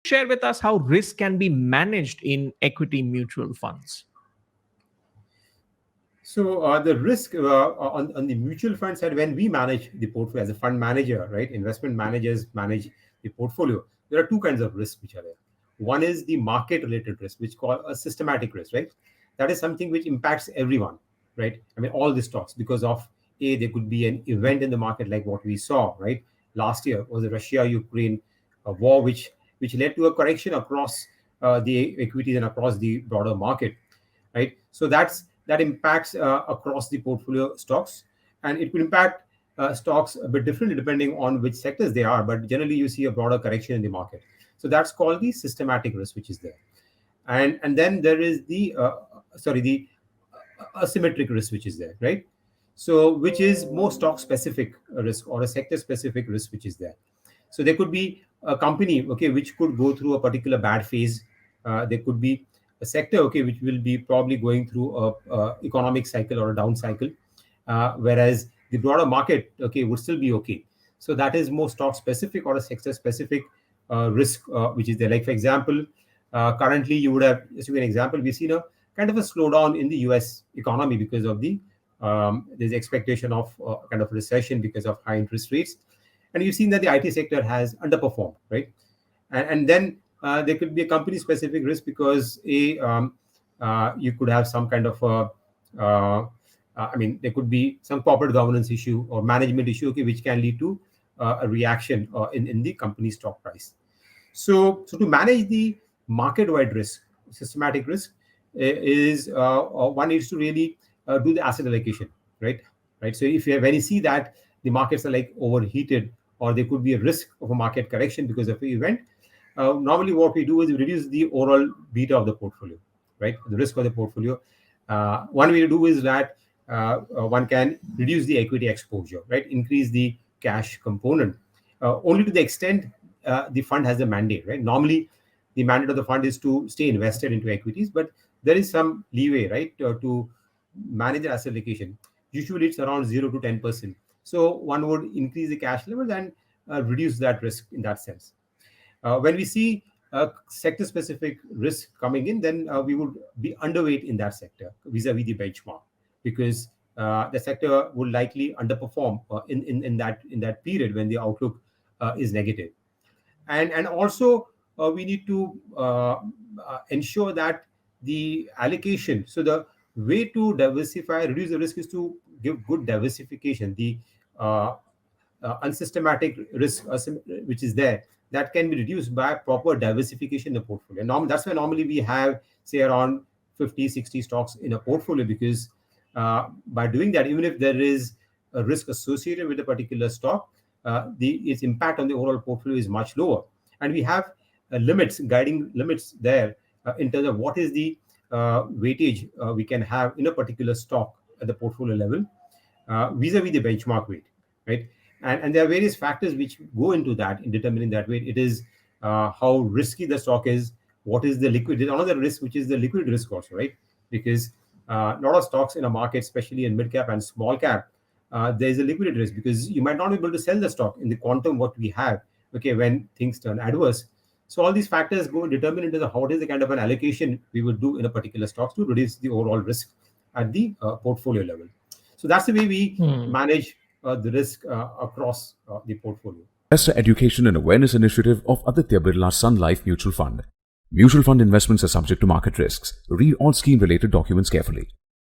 share with us how risk can be managed in equity mutual funds? So the risk on the mutual fund side, when we manage the portfolio as a fund manager, right? Investment managers manage the portfolio. There are two kinds of risks which are there. One is the market-related risk, which called a systematic risk, right? That is something which impacts everyone, right? I mean, all the stocks because of there could be an event in the market like what we saw, right? Last year was the Russia-Ukraine war, which led to a correction across the equities and across the broader market, right? So that impacts across the portfolio stocks, and it will impact stocks a bit differently depending on which sectors they are. But generally, you see a broader correction in the market. So that's called the systematic risk, which is there, and then there is the the asymmetric risk, which is there, right? So which is more stock specific risk or a sector specific risk, which is there. So there could be a company, okay, which could go through a particular bad phase. There could be a sector, okay, which will be probably going through a economic cycle or a down cycle, whereas the broader market, okay, would still be okay. So that is more stock specific or a sector specific risk, which is there. Like for example, currently you would have, just to give an example, we've seen a kind of a slowdown in the US economy because of the there's expectation of kind of recession because of high interest rates, and you've seen that the IT sector has underperformed, right? And then there could be a company specific risk because you could have some kind of I mean, there could be some corporate governance issue or management issue, okay, which can lead to a reaction in the company stock price. So to manage the market-wide risk, systematic risk, is one needs to really do the asset allocation, right? Right. So if you have, when you see that the markets are like overheated, or there could be a risk of a market correction because of an event, normally what we do is we reduce the overall beta of the portfolio, right? The risk of the portfolio. One way to do is that one can reduce the equity exposure, right? Increase the cash component, only to the extent the fund has a mandate, right? Normally, the mandate of the fund is to stay invested into equities, but there is some leeway, right, to manage the asset allocation. Usually, it's around 0 to 10%. So one would increase the cash levels and reduce that risk in that sense. When we see sector-specific risk coming in, then we would be underweight in that sector vis-a-vis the benchmark, because the sector will likely underperform in that period when the outlook is negative. And also we need to ensure that the allocation. So the way to diversify, reduce the risk, is to give good diversification. The uh, unsystematic risk which is there, that can be reduced by proper diversification in the portfolio. That's why normally we have, say, around 50, 60 stocks in a portfolio, because by doing that, even if there is a risk associated with a particular stock, its impact on the overall portfolio is much lower. And we have limits, guiding limits there, in terms of what is the weightage we can have in a particular stock at the portfolio level vis-a-vis the benchmark weight, right? And there are various factors which go into that in determining that weight. It is how risky the stock is, what is the liquid. There's another risk, which is the liquid risk also, right? Because a lot of stocks in a market, especially in mid cap and small cap, there is a liquidity risk, because you might not be able to sell the stock in the quantum what we have, okay, when things turn adverse. So all these factors go determine into what is the kind of an allocation we would do in a particular stock to reduce the overall risk at the portfolio level. So that's the way we manage the risk across the portfolio. Investor Education and Awareness Initiative of Aditya Birla Sun Life Mutual Fund. Mutual fund investments are subject to market risks. Read all scheme related documents carefully.